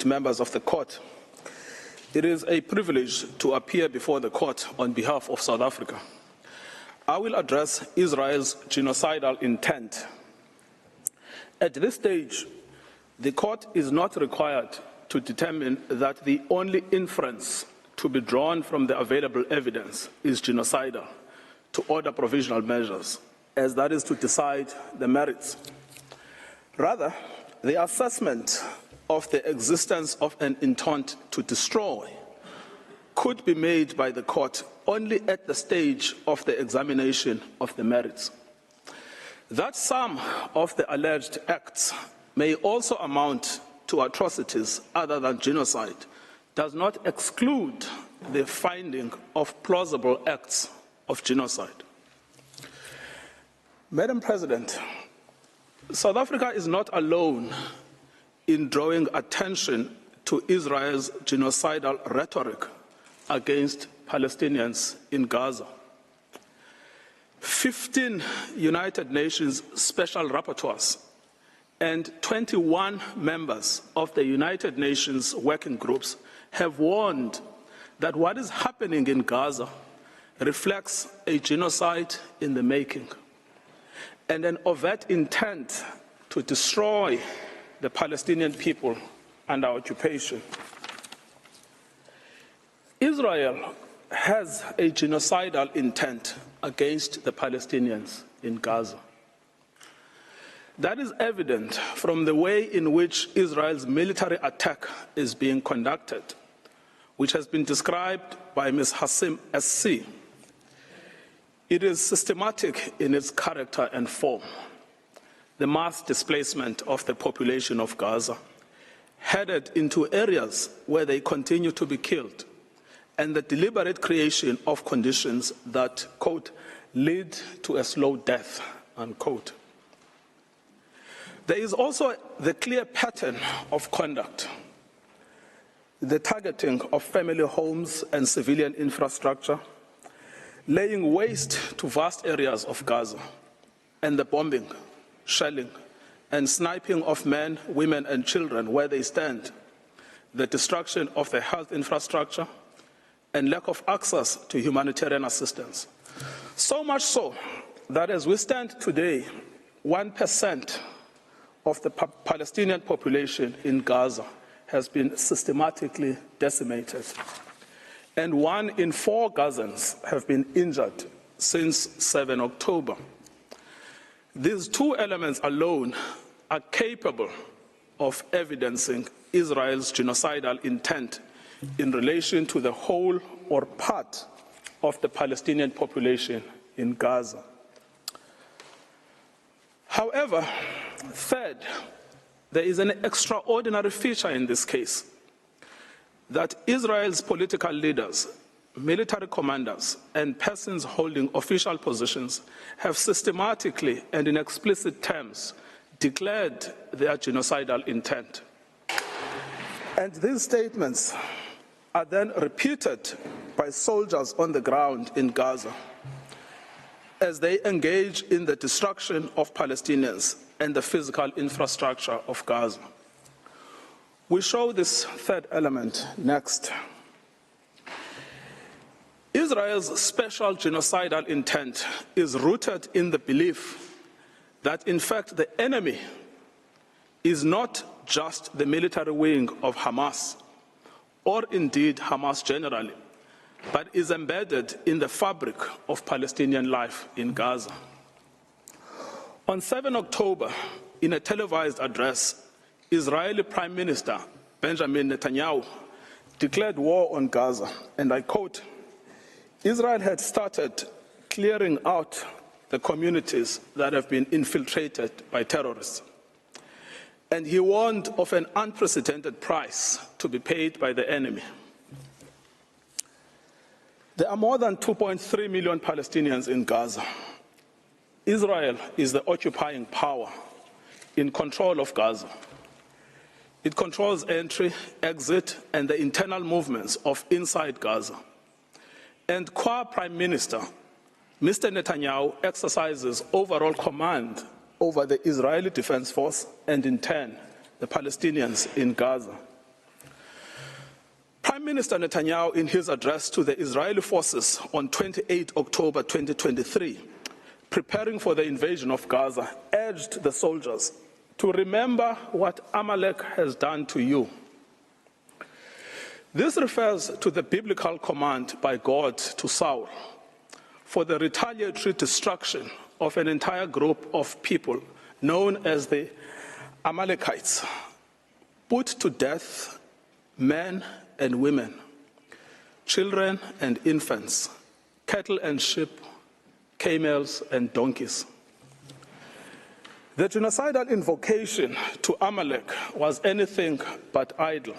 distinguished members of the court, it is a privilege to appear before the court on behalf of South Africa. I will address Israel's genocidal intent. At this stage, the court is not required to determine that the only inference to be drawn from the available evidence is genocidal to order provisional measures, as that is to decide the merits. Rather, the assessment of the existence of an intent to destroy could be made by the court only at the stage of the examination of the merits. That some of the alleged acts may also amount to atrocities other than genocide does not exclude the finding of plausible acts of genocide. Madam President, South Africa is not alone in drawing attention to Israel's genocidal rhetoric against Palestinians in Gaza. 15 United Nations special rapporteurs and 21 members of the United Nations working groups have warned that what is happening in Gaza reflects a genocide in the making and an overt intent to destroy the Palestinian people under occupation. Israel has a genocidal intent against the Palestinians in Gaza. That is evident from the way in which Israel's military attack is being conducted, which has been described by Ms. Hassim SC. It is systematic in its character and form. The mass displacement of the population of Gaza, headed into areas where they continue to be killed, and the deliberate creation of conditions that, quote, lead to a slow death, unquote. There is also the clear pattern of conduct, the targeting of family homes and civilian infrastructure, laying waste to vast areas of Gaza, and the bombing, shelling, and sniping of men, women, and children where they stand, the destruction of the health infrastructure, and lack of access to humanitarian assistance. So much so that as we stand today, 1% of the Palestinian population in Gaza has been systematically decimated, and 1 in 4 Gazans have been injured since 7 October. These two elements alone are capable of evidencing Israel's genocidal intent in relation to the whole or part of the Palestinian population in Gaza. However, third, there is an extraordinary feature in this case, that Israel's political leaders, military commanders, and persons holding official positions have systematically and in explicit terms declared their genocidal intent. And these statements are then repeated by soldiers on the ground in Gaza as they engage in the destruction of Palestinians and the physical infrastructure of Gaza. We show this third element next. Israel's special genocidal intent is rooted in the belief that, in fact, the enemy is not just the military wing of Hamas, or indeed Hamas generally, but is embedded in the fabric of Palestinian life in Gaza. On 7 October, in a televised address, Israeli Prime Minister Benjamin Netanyahu declared war on Gaza, and I quote, "Israel had started clearing out the communities that have been infiltrated by terrorists." And he warned of an unprecedented price to be paid by the enemy. There are more than 2.3 million Palestinians in Gaza. Israel is the occupying power in control of Gaza. It controls entry, exit, and the internal movements of inside Gaza. And Prime Minister, Mr. Netanyahu exercises overall command over the Israeli Defense Force and, in turn, the Palestinians in Gaza. Prime Minister Netanyahu, in his address to the Israeli forces on 28 October 2023, preparing for the invasion of Gaza, urged the soldiers to remember what Amalek has done to you. This refers to the biblical command by God to Saul for the retaliatory destruction of an entire group of people known as the Amalekites, put to death men and women, children and infants, cattle and sheep, camels and donkeys. The genocidal invocation to Amalek was anything but idle.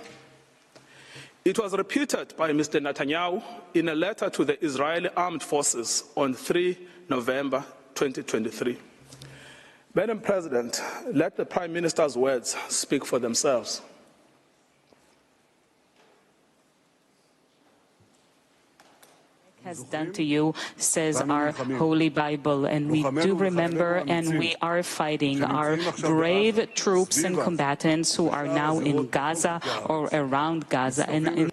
It was repeated by Mr. Netanyahu in a letter to the Israeli armed forces on 3 November 2023. Madam President, let the Prime Minister's words speak for themselves. Has done to you, says our Holy Bible, and we do remember and we are fighting our brave troops and combatants who are now in Gaza or around Gaza and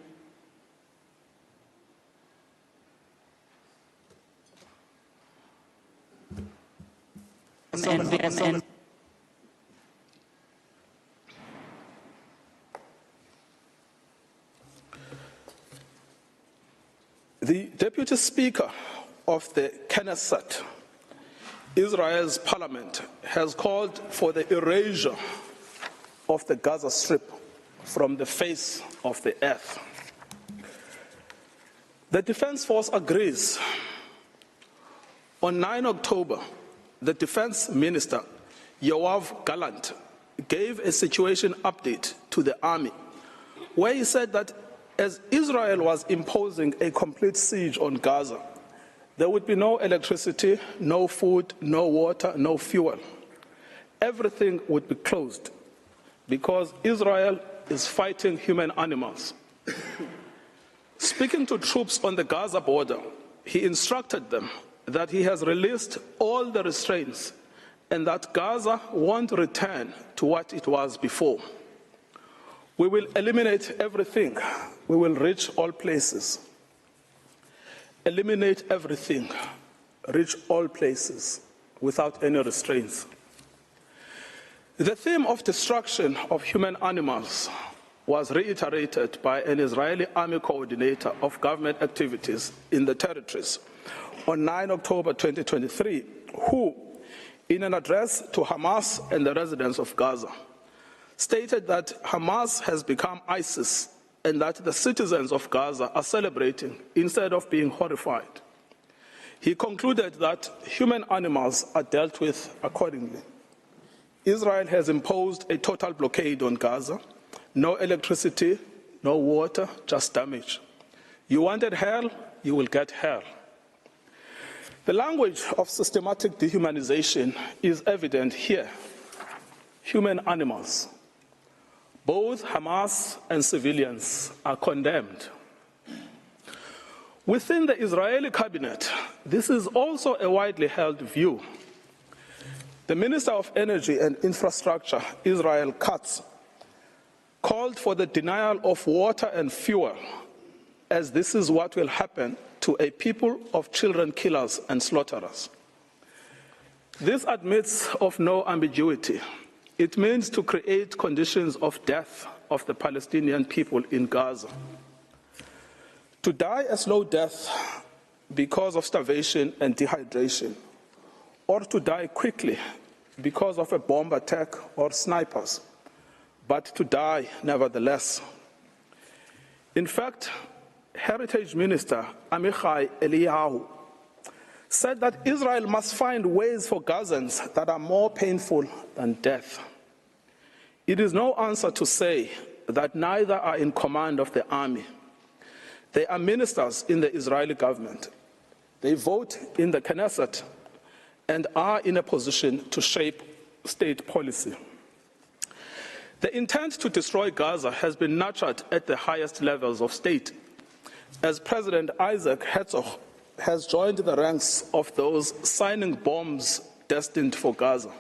The Deputy Speaker of the Knesset, Israel's parliament, has called for the erasure of the Gaza Strip from the face of the earth. The Defense Force agrees. On 9 October, the Defense Minister, Yoav Gallant, gave a situation update to the army, where he said that as Israel was imposing a complete siege on Gaza, there would be no electricity, no food, no water, no fuel. Everything would be closed because Israel is fighting human animals. Speaking to troops on the Gaza border, he instructed them that he has released all the restraints and that Gaza won't return to what it was before. We will eliminate everything. We will reach all places. Eliminate everything. Reach all places without any restraints. The theme of destruction of human animals was reiterated by an Israeli army coordinator of government activities in the territories on 9 October 2023, who, in an address to Hamas and the residents of Gaza, stated that Hamas has become ISIS and that the citizens of Gaza are celebrating instead of being horrified. He concluded that human animals are dealt with accordingly. Israel has imposed a total blockade on Gaza. No electricity, no water, just damage. You wanted hell, you will get hell. The language of systematic dehumanization is evident here. Human animals. Both Hamas and civilians are condemned. Within the Israeli cabinet, this is also a widely held view. The Minister of Energy and Infrastructure, Israel Katz, called for the denial of water and fuel, as this is what will happen to a people of children killers and slaughterers. This admits of no ambiguity. It means to create conditions of death of the Palestinian people in Gaza. To die a slow death because of starvation and dehydration, or to die quickly because of a bomb attack or snipers, but to die nevertheless. In fact, Heritage Minister Amichai Eliyahu said that Israel must find ways for Gazans that are more painful than death. It is no answer to say that neither are in command of the army. They are ministers in the Israeli government. They vote in the Knesset and are in a position to shape state policy. The intent to destroy Gaza has been nurtured at the highest levels of state, as President Isaac Herzog has joined the ranks of those signing bombs destined for Gaza.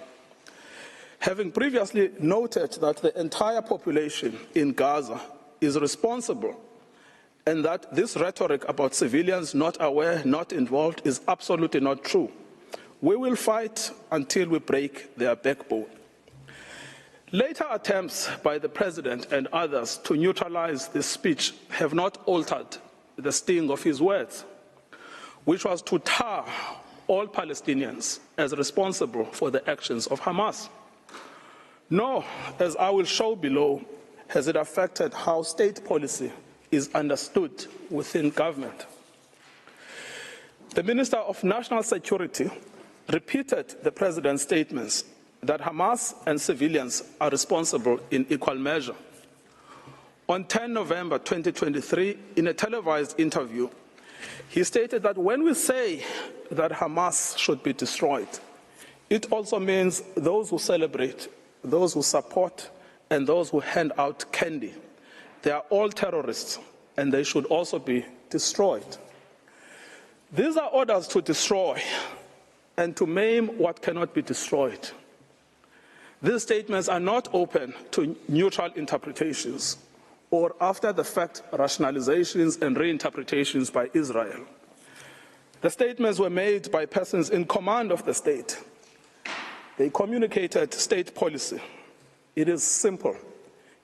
Having previously noted that the entire population in Gaza is responsible and that this rhetoric about civilians not aware, not involved, is absolutely not true. We will fight until we break their backbone. Later attempts by the President and others to neutralize this speech have not altered the sting of his words, which was to tar all Palestinians as responsible for the actions of Hamas. Nor, as I will show below, has it affected how state policy is understood within government. The Minister of National Security repeated the President's statements that Hamas and civilians are responsible in equal measure. On 10 November 2023, in a televised interview, he stated that when we say that Hamas should be destroyed, it also means those who celebrate, those who support, and those who hand out candy. They are all terrorists, and they should also be destroyed. These are orders to destroy and to maim what cannot be destroyed. These statements are not open to neutral interpretations or after-the-fact rationalizations and reinterpretations by Israel. The statements were made by persons in command of the state. They communicated state policy. It is simple.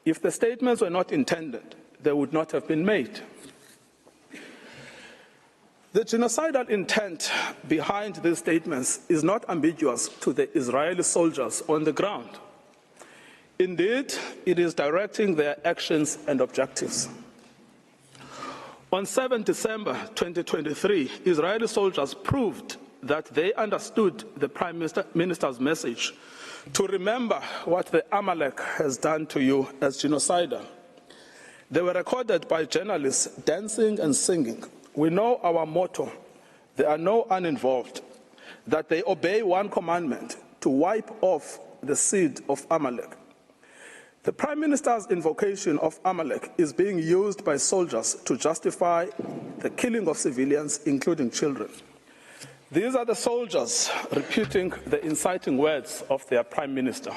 If the statements were not intended, they would not have been made. The genocidal intent behind these statements is not ambiguous to the Israeli soldiers on the ground. Indeed, it is directing their actions and objectives. On 7 December 2023, Israeli soldiers proved that they understood the Prime Minister's message to remember what the Amalek has done to you as genocidal. They were recorded by journalists dancing and singing. We know our motto, there are no uninvolved, that they obey one commandment, to wipe off the seed of Amalek. The Prime Minister's invocation of Amalek is being used by soldiers to justify the killing of civilians, including children. These are the soldiers repeating the inciting words of their Prime Minister.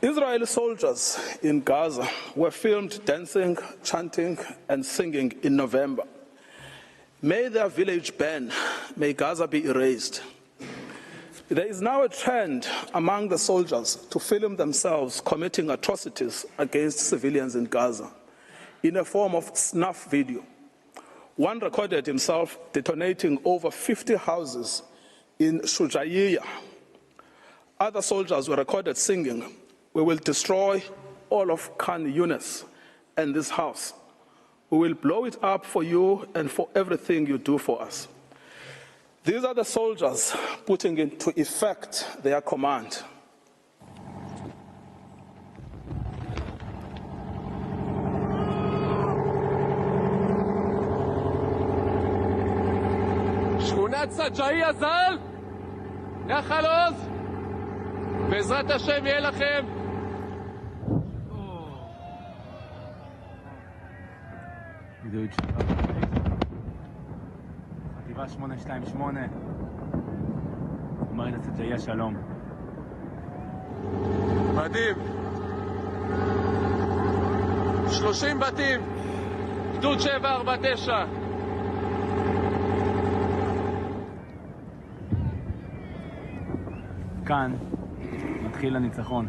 Israeli soldiers in Gaza were filmed dancing, chanting, and singing in November. May their village burn, may Gaza be erased. There is now a trend among the soldiers to film themselves committing atrocities against civilians in Gaza in a form of snuff video. One recorded himself detonating over 50 houses in Shujaiya. Other soldiers were recorded singing, "We will destroy all of Khan Yunis and this house. We will blow it up for you and for everything you do for us." These are the soldiers putting into effect their command. שכונת סג'אעיה ז"ל, נחל עוז, בעזרת השם יהיה לכם. חטיבה 828, אומרת סג'אעיה שלום. מדהים. 30 בתים, גדוד 749. כאן מתחיל הניצחון.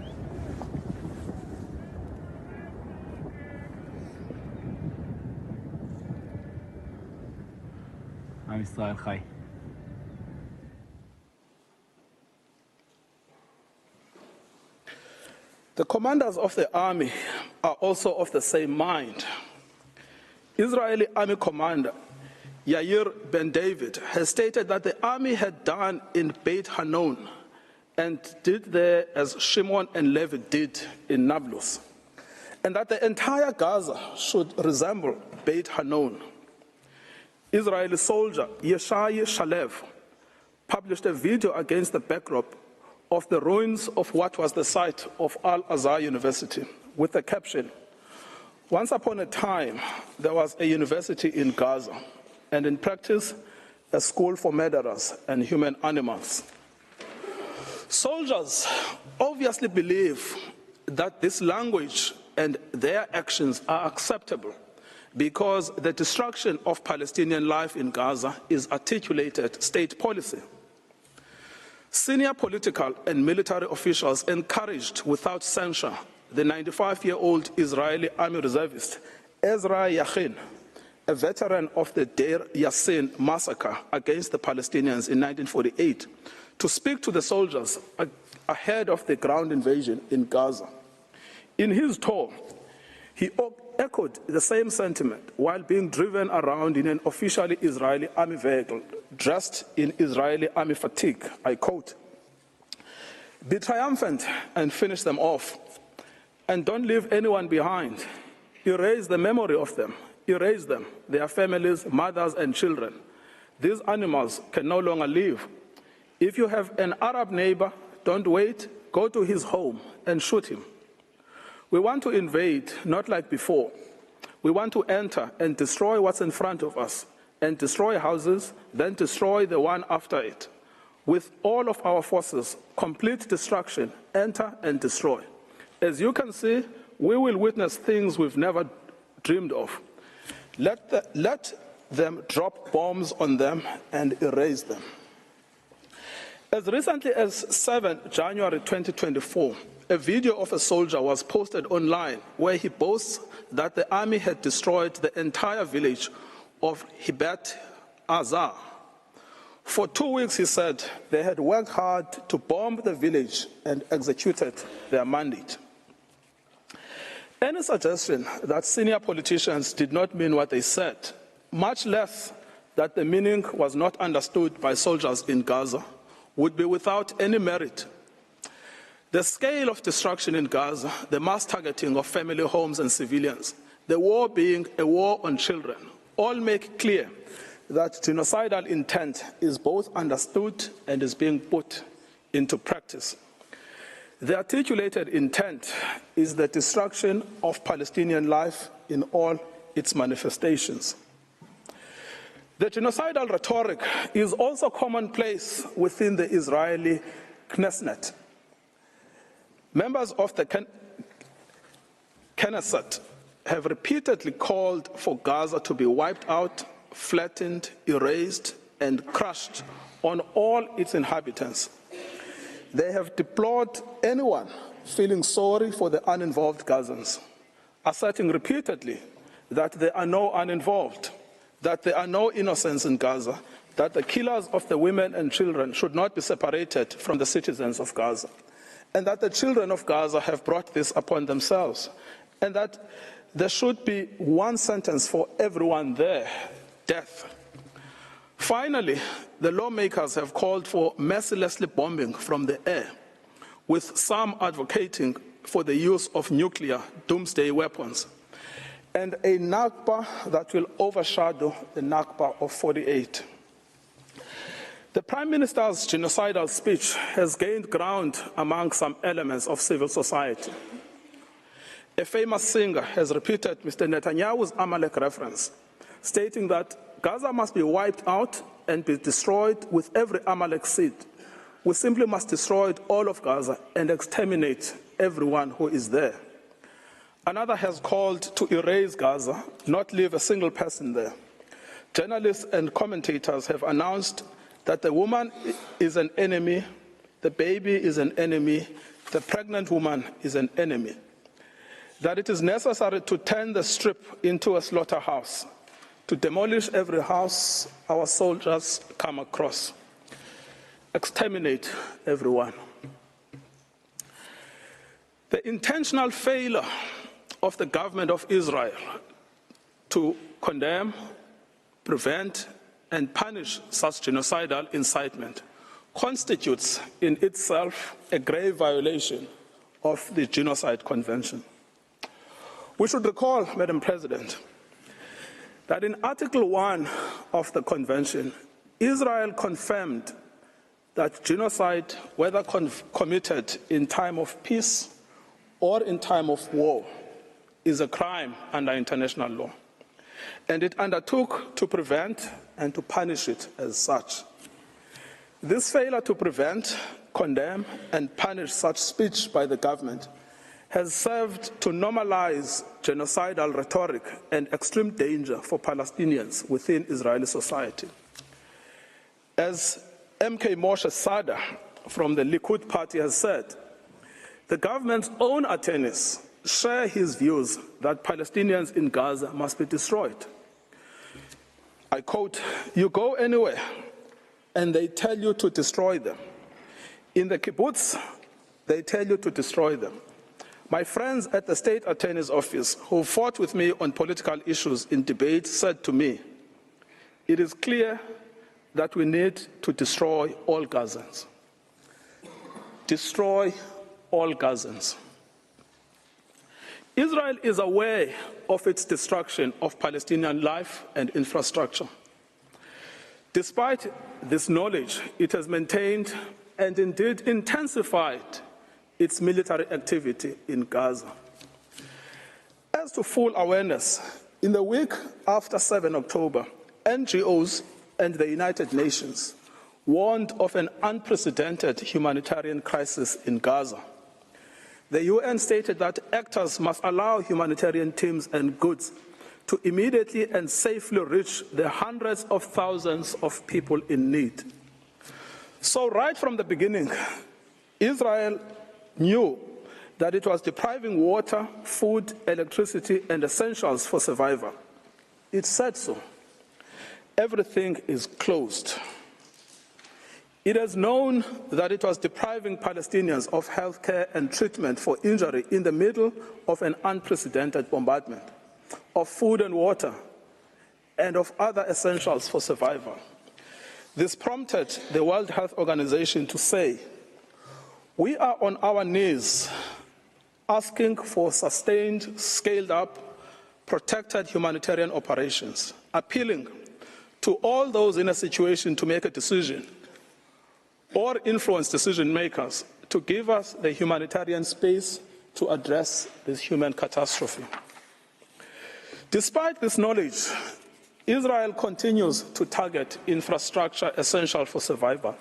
עם ישראל חי. The commanders of the army are also of the same mind. Israeli army commander Yair Ben David has stated that the army had done in Beit Hanon and did there as Shimon and Levi did in Nablus, and that the entire Gaza should resemble Beit Hanon. Israeli soldier Yeshai Shalev published a video against the backdrop of the ruins of what was the site of Al-Azhar University with the caption, "Once upon a time, there was a university in Gaza, and in practice, a school for murderers and human animals." Soldiers obviously believe that this language and their actions are acceptable because the destruction of Palestinian life in Gaza is articulated state policy. Senior political and military officials encouraged without censure the 95-year-old Israeli army reservist Ezra Yachin, a veteran of the Deir Yassin massacre against the Palestinians in 1948, to speak to the soldiers ahead of the ground invasion in Gaza. In his tour, he echoed the same sentiment while being driven around in an officially Israeli army vehicle dressed in Israeli army fatigue. I quote, "Be triumphant and finish them off, and don't leave anyone behind. Erase the memory of them. Erase them, their families, mothers and children. These animals can no longer live. If you have an Arab neighbor, don't wait, go to his home and shoot him. We want to invade, not like before. We want to enter and destroy what's in front of us, and destroy houses, then destroy the one after it. With all of our forces, complete destruction, enter and destroy. As you can see, we will witness things we've never dreamed of. Let them drop bombs on them and erase them." As recently as 7 January 2024, a video of a soldier was posted online where he boasts that the army had destroyed the entire village of Hibat Azar. For 2 weeks, he said, they had worked hard to bomb the village and executed their mandate. Any suggestion that senior politicians did not mean what they said, much less that the meaning was not understood by soldiers in Gaza, would be without any merit. The scale of destruction in Gaza, the mass targeting of family homes and civilians, the war being a war on children, all make clear that genocidal intent is both understood and is being put into practice. The articulated intent is the destruction of Palestinian life in all its manifestations. The genocidal rhetoric is also commonplace within the Israeli Knesset. Members of the Knesset have repeatedly called for Gaza to be wiped out, flattened, erased, and crushed on all its inhabitants. They have deplored anyone feeling sorry for the uninvolved Gazans, asserting repeatedly that there are no uninvolved, that there are no innocents in Gaza, that the killers of the women and children should not be separated from the citizens of Gaza, and that the children of Gaza have brought this upon themselves, and that there should be one sentence for everyone there, death. Finally, the lawmakers have called for mercilessly bombing from the air, with some advocating for the use of nuclear doomsday weapons, and a Nakba that will overshadow the Nakba of 48. The Prime Minister's genocidal speech has gained ground among some elements of civil society. A famous singer has repeated Mr. Netanyahu's Amalek reference, stating that Gaza must be wiped out and be destroyed with every Amalek seed. We simply must destroy all of Gaza and exterminate everyone who is there. Another has called to erase Gaza, not leave a single person there. Journalists and commentators have announced that the woman is an enemy, the baby is an enemy, the pregnant woman is an enemy, that it is necessary to turn the strip into a slaughterhouse, to demolish every house our soldiers come across, exterminate everyone. The intentional failure of the government of Israel to condemn, prevent, and punish such genocidal incitement constitutes in itself a grave violation of the Genocide Convention. We should recall, Madam President, that in Article 1 of the Convention, Israel confirmed that genocide, whether committed in time of peace or in time of war, is a crime under international law. And it undertook to prevent and to punish it as such. This failure to prevent, condemn, and punish such speech by the government has served to normalize genocidal rhetoric and extreme danger for Palestinians within Israeli society. As MK Moshe Sada from the Likud party has said, the government's own attorneys share his views that Palestinians in Gaza must be destroyed. I quote, "You go anywhere and they tell you to destroy them. In the kibbutz, they tell you to destroy them. My friends at the state attorney's office who fought with me on political issues in debate said to me, it is clear that we need to destroy all Gazans. Destroy all Gazans." Israel is aware of its destruction of Palestinian life and infrastructure. Despite this knowledge, it has maintained and indeed intensified its military activity in Gaza. As to full awareness, in the week after 7 October, NGOs and the United Nations warned of an unprecedented humanitarian crisis in Gaza. The UN stated that actors must allow humanitarian teams and goods to immediately and safely reach the hundreds of thousands of people in need. So right from the beginning, Israel knew that it was depriving water, food, electricity, and essentials for survival. It said so. Everything is closed. It has known that it was depriving Palestinians of health care and treatment for injury in the middle of an unprecedented bombardment, of food and water, and of other essentials for survival. This prompted the World Health Organization to say, "We are on our knees asking for sustained, scaled-up, protected humanitarian operations, appealing to all those in a situation to make a decision or influence decision makers to give us the humanitarian space to address this human catastrophe." Despite this knowledge, Israel continues to target infrastructure essential for survival: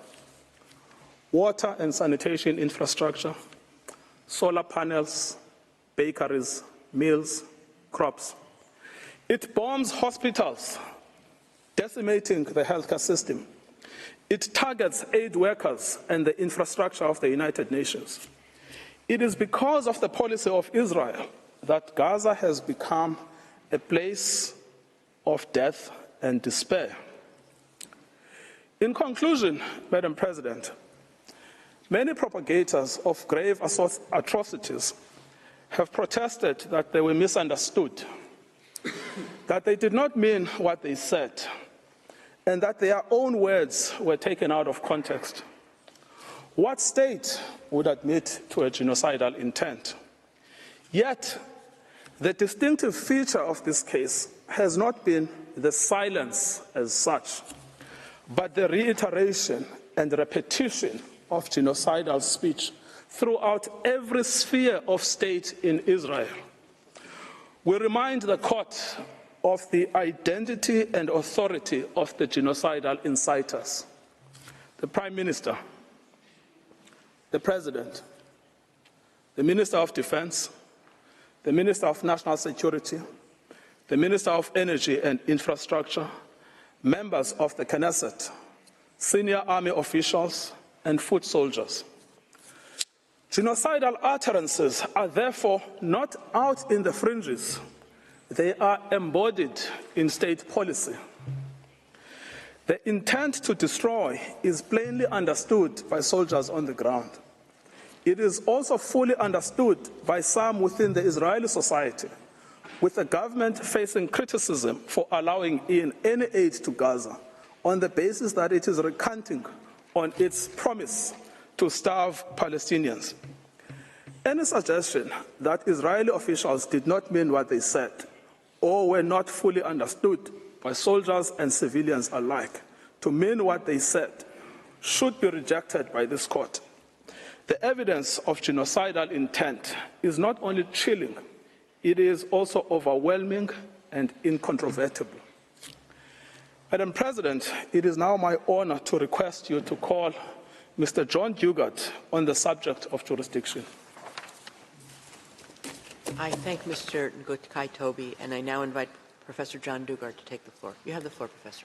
water and sanitation infrastructure, solar panels, bakeries, mills, crops. It bombs hospitals, decimating the healthcare system. It targets aid workers and the infrastructure of the United Nations. It is because of the policy of Israel that Gaza has become a place of death and despair. In conclusion, Madam President, many propagators of grave atrocities have protested that they were misunderstood, that they did not mean what they said, and that their own words were taken out of context. What state would admit to a genocidal intent? Yet, the distinctive feature of this case has not been the silence as such, but the reiteration and repetition of genocidal speech throughout every sphere of state in Israel. We remind the court of the identity and authority of the genocidal inciters: the Prime Minister, the President, the Minister of Defense, the Minister of National Security, the Minister of Energy and Infrastructure, members of the Knesset, senior army officials, and foot soldiers. Genocidal utterances are therefore not out in the fringes. They are embodied in state policy. The intent to destroy is plainly understood by soldiers on the ground. It is also fully understood by some within the Israeli society, with the government facing criticism for allowing in any aid to Gaza on the basis that it is recanting on its promise to starve Palestinians. Any suggestion that Israeli officials did not mean what they said or were not fully understood by soldiers and civilians alike to mean what they said should be rejected by this court. The evidence of genocidal intent is not only chilling, it is also overwhelming and incontrovertible. Madam President, it is now my honor to request you to call Mr. John Dugard on the subject of jurisdiction. I thank Mr. Ngcukaitobi, and I now invite Professor John Dugard to take the floor. You have the floor, Professor.